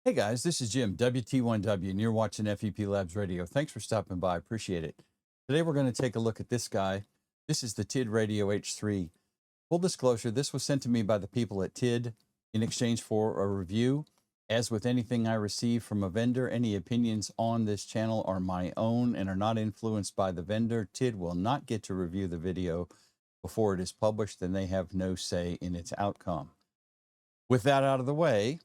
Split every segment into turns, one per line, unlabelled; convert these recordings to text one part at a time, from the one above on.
Hey guys, this is Jim, WT1W, and you're watching FEPLabs Radio. Thanks for stopping by. Appreciate it. Today we're going to take a look at this guy. This is the TIDRadio H3. Full disclosure, this was sent to me by the people at TID in exchange for a review. As with anything I receive from a vendor, any opinions on this channel are my own and are not influenced by the vendor. TID will not get to review the video before it is published, and they have no say in its outcome. With that out of the way,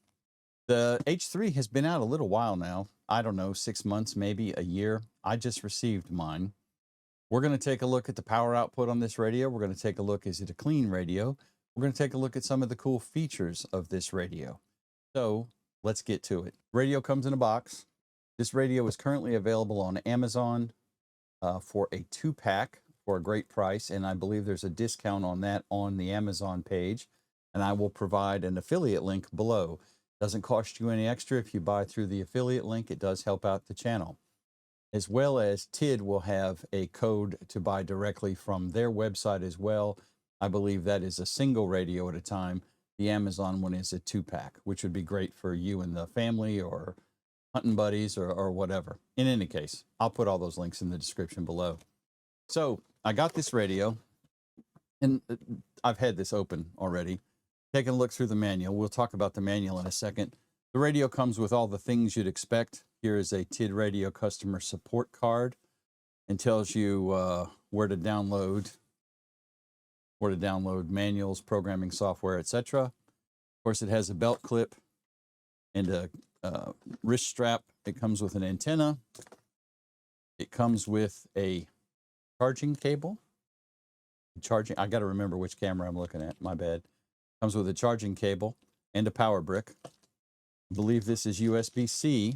the H3 has been out a little while now. I don't know, 6 months, maybe a year. I just received mine. We're going to take a look at the power output on this radio. We're going to take a look, is it a clean radio? We're going to take a look at some of the cool features of this radio. So let's get to it. Radio comes in a box. This radio is currently available on Amazon for a 2-pack for a great price. And I believe there's a discount on that on the Amazon page. And I will provide an affiliate link below. Doesn't cost you any extra if you buy through the affiliate link. It does help out the channel. As well as TID will have a code to buy directly from their website as well. I believe that is a single radio at a time. The Amazon one is a 2-pack, which would be great for you and the family or hunting buddies or whatever. In any case, I'll put all those links in the description below. So I got this radio, and I've had this open already. Taking a look through the manual. We'll talk about the manual in a second. The radio comes with all the things you'd expect. Here is a TIDRadio customer support card and tells you where to download manuals, programming software, etc. Of course, it has a belt clip and a wrist strap. It comes with an antenna. It comes with a charging cable. I got to remember which camera I'm looking at. My bad. Comes with a charging cable and a power brick. I believe this is USB-C.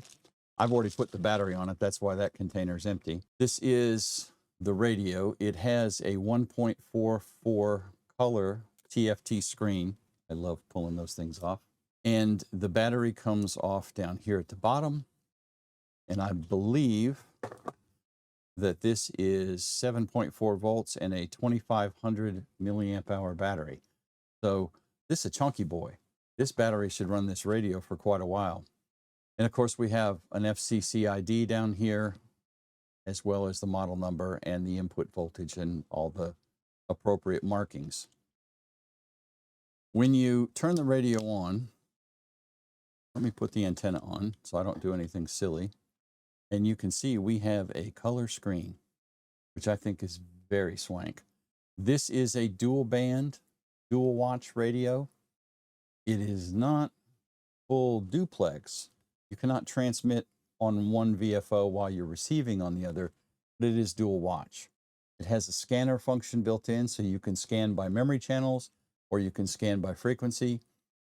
I've already put the battery on it. That's why that container is empty. This is the radio. It has a 1.44 color TFT screen. I love pulling those things off. And the battery comes off down here at the bottom. And I believe that this is 7.4 volts and a 2500 milliamp hour battery. So this is a chunky boy. This battery should run this radio for quite a while. And of course, we have an FCC ID down here, as well as the model number and the input voltage and all the appropriate markings. When you turn the radio on, let me put the antenna on so I don't do anything silly. And you can see we have a color screen, which I think is very swank. This is a dual band, dual watch radio. It is not full duplex. You cannot transmit on one VFO while you're receiving on the other, but it is dual watch. It has a scanner function built in, so you can scan by memory channels or you can scan by frequency.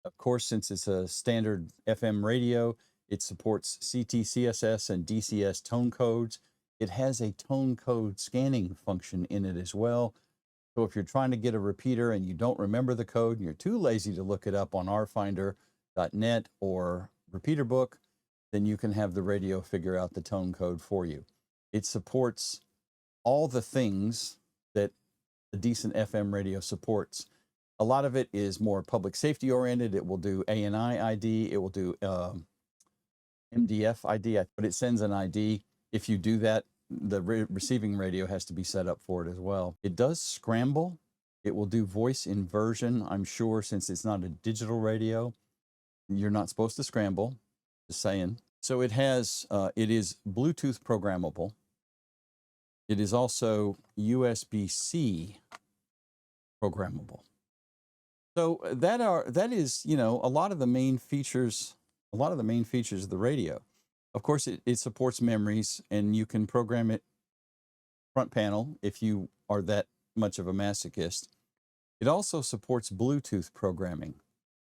Of course, since it's a standard FM radio, it supports CT, CSS, and DCS tone codes. It has a tone code scanning function in it as well. So if you're trying to get a repeater and you don't remember the code and you're too lazy to look it up on rfinder.net or Repeater Book, then you can have the radio figure out the tone code for you. It supports all the things that a decent FM radio supports. A lot of it is more public safety oriented. It will do ANI ID. It will do MDF ID, but it sends an ID. If you do that, the receiving radio has to be set up for it as well. It does scramble. It will do voice inversion. I'm sure since it's not a digital radio, you're not supposed to scramble, just saying. So it has, it is Bluetooth programmable. It is also USB-C programmable. So that is, you know, a lot of the main features of the radio. Of course, it supports memories, and you can program it front panel if you are that much of a masochist. It also supports Bluetooth programming.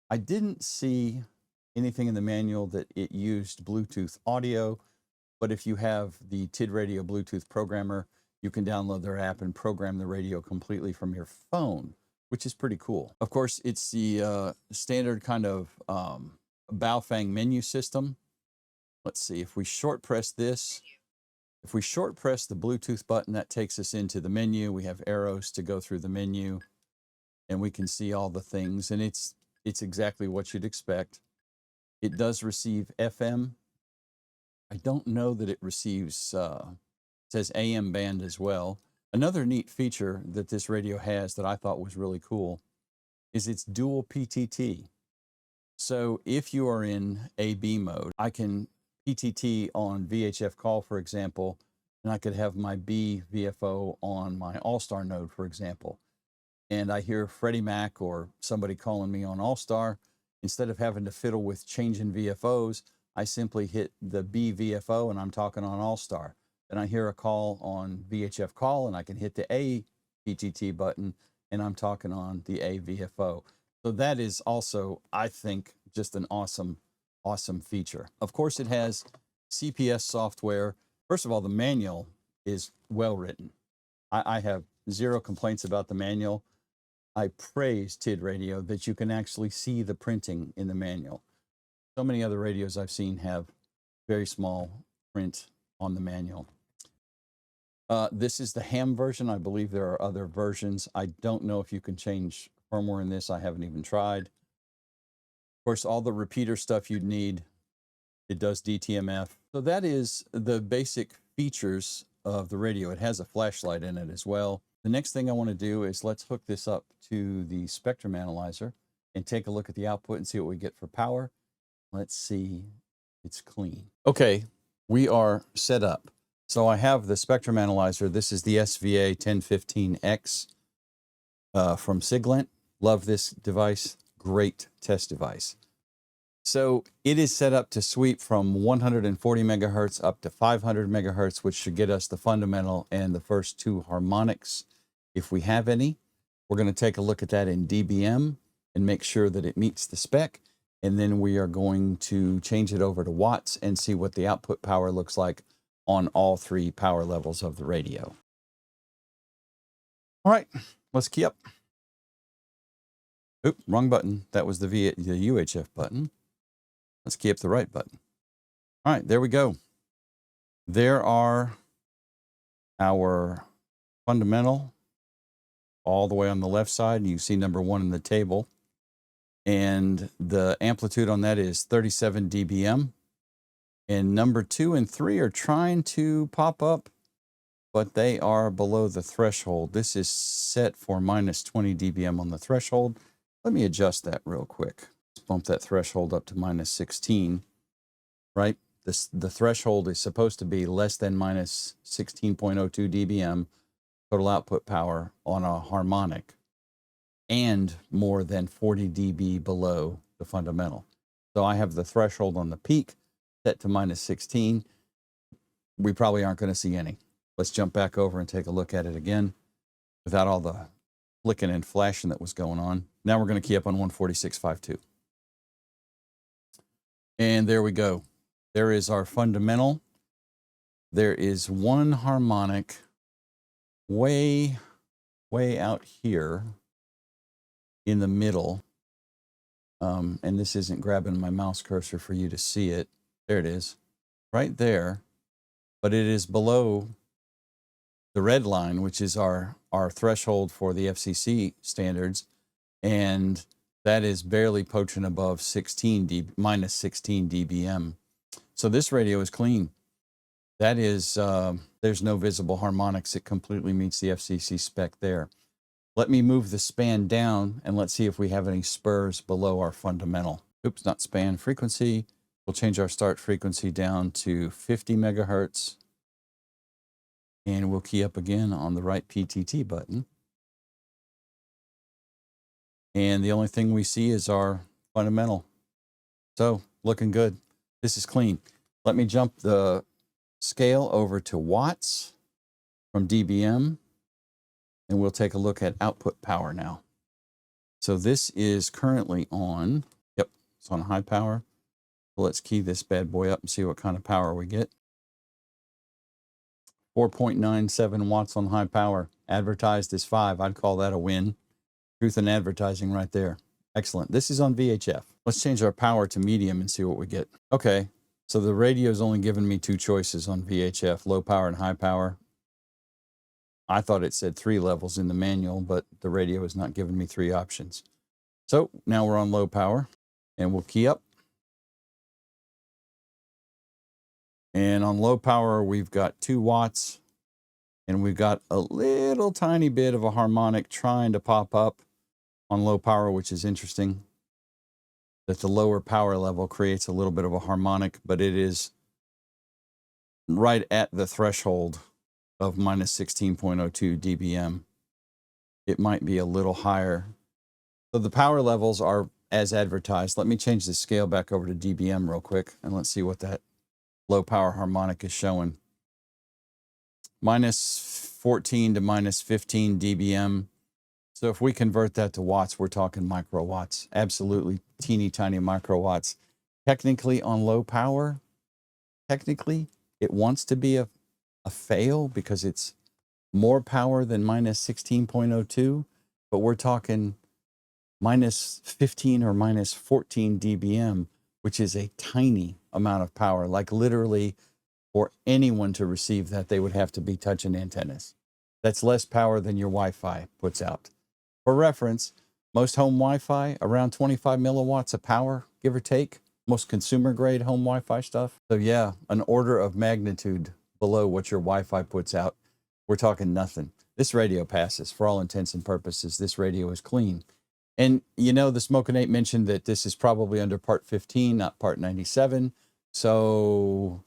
I didn't see anything in the manual that it used Bluetooth audio, but if you have the TIDRadio Bluetooth programmer, you can download their app and program the radio completely from your phone, which is pretty cool. Of course, it's the standard kind of Baofeng menu system. Let's see, if we short press this, if we short press the Bluetooth button, that takes us into the menu. We have arrows to go through the menu, and we can see all the things, and it's exactly what you'd expect. It does receive FM. I don't know that it receives, says AM band as well. Another neat feature that this radio has that I thought was really cool is its dual PTT. So if you are in AB mode, I can PTT on VHF call, for example, and I could have my B VFO on my All-Star node, for example. And I hear Freddie Mac or somebody calling me on All-Star. Instead of having to fiddle with changing VFOs, I simply hit the B VFO and I'm talking on All-Star. Then I hear a call on VHF call and I can hit the A PTT button and I'm talking on the A VFO. So that is also, I think, just an awesome, awesome feature. Of course, it has CPS software. First of all, the manual is well written. I have zero complaints about the manual. I praise TID Radio that you can actually see the printing in the manual. So many other radios I've seen have very small print on the manual. This is the ham version. I believe there are other versions. I don't know if you can change firmware in this. I haven't even tried. Of course, all the repeater stuff you'd need. It does DTMF. So that is the basic features of the radio. It has a flashlight in it as well. The next thing I want to do is let's hook this up to the spectrum analyzer and take a look at the output and see what we get for power. Let's see. It's clean. Okay, we are set up. So I have the spectrum analyzer. This is the SVA 1015X from Siglent. Love this device. Great test device. So it is set up to sweep from 140 megahertz up to 500 megahertz, which should get us the fundamental and the first two harmonics, if we have any. We're going to take a look at that in dBm and make sure that it meets the spec. And then we are going to change it over to watts and see what the output power looks like on all three power levels of the radio. All right, let's key up. Oop, wrong button. That was the UHF button. Let's key up the right button. All right, there we go. There are our fundamental all the way on the left side. You see number 1 in the table. And the amplitude on that is 37 dBm. And number 2 and 3 are trying to pop up, but they are below the threshold. This is set for minus 20 dBm on the threshold. Let me adjust that real quick. Let's bump that threshold up to minus 16, right? The threshold is supposed to be less than minus 16.02 dBm total output power on a harmonic and more than 40 dB below the fundamental. So I have the threshold on the peak set to minus 16. We probably aren't going to see any. Let's jump back over and take a look at it again without all the flicking and flashing that was going on. Now we're going to key up on 146.52. And there we go. There is our fundamental. There is one harmonic way out here in the middle. And this isn't grabbing my mouse cursor for you to see it. There it is, right there. But it is below the red line, which is our threshold for the FCC standards. And that is barely poaching above minus 16 dBm. So this radio is clean. That is, there's no visible harmonics. It completely meets the FCC spec there. Let me move the span down and let's see if we have any spurs below our fundamental. Oops, not span, frequency. We'll change our start frequency down to 50 megahertz. And we'll key up again on the right PTT button. And the only thing we see is our fundamental. So looking good. This is clean. Let me jump the scale over to watts from dBm. And we'll take a look at output power now. So this is currently on, yep, it's on high power. So let's key this bad boy up and see what kind of power we get. 4.97 watts on high power. Advertised as 5. I'd call that a win. Truth in advertising right there. Excellent. This is on VHF. Let's change our power to medium and see what we get. Okay, so the radio's only given me 2 choices on VHF, low power and high power. I thought it said 3 levels in the manual, but the radio is not giving me 3 options. So now we're on low power and we'll key up. And on low power, we've got 2 watts, and we've got a little tiny bit of a harmonic trying to pop up on low power, which is interesting that the lower power level creates a little bit of a harmonic, but it is right at the threshold of minus 16.02 dBm. It might be a little higher. So the power levels are as advertised. Let me change the scale back over to dBm real quick, and let's see what that low power harmonic is showing. Minus 14 to minus 15 dBm. So if we convert that to watts, we're talking microwatts, absolutely teeny tiny microwatts. Technically on low power, technically it wants to be a fail because it's more power than minus 16.02, but we're talking minus 15 or minus 14 dBm, which is a tiny amount of power. Like literally for anyone to receive that, they would have to be touching antennas. That's less power than your Wi-Fi puts out. For reference, most home Wi-Fi, around 25 milliwatts of power, give or take. Most consumer grade home Wi-Fi stuff. So yeah, an order of magnitude below what your Wi-Fi puts out. We're talking nothing. This radio passes. For all intents and purposes, this radio is clean. And you know, the Smokin' Nate mentioned that this is probably under part 15, not part 97. So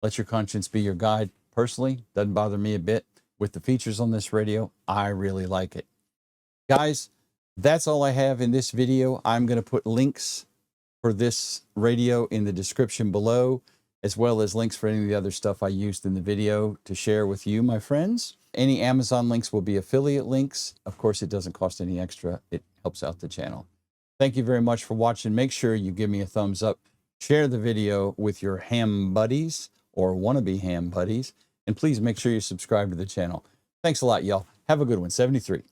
let your conscience be your guide. Personally, doesn't bother me a bit. With the features on this radio, I really like it. Guys, that's all I have in this video. I'm going to put links for this radio in the description below, as well as links for any of the other stuff I used in the video to share with you, my friends. Any Amazon links will be affiliate links. Of course, it doesn't cost any extra. It helps out the channel. Thank you very much for watching. Make sure you give me a thumbs up. Share the video with your ham buddies or wannabe ham buddies. And please make sure you subscribe to the channel. Thanks a lot, y'all. Have a good one. 73.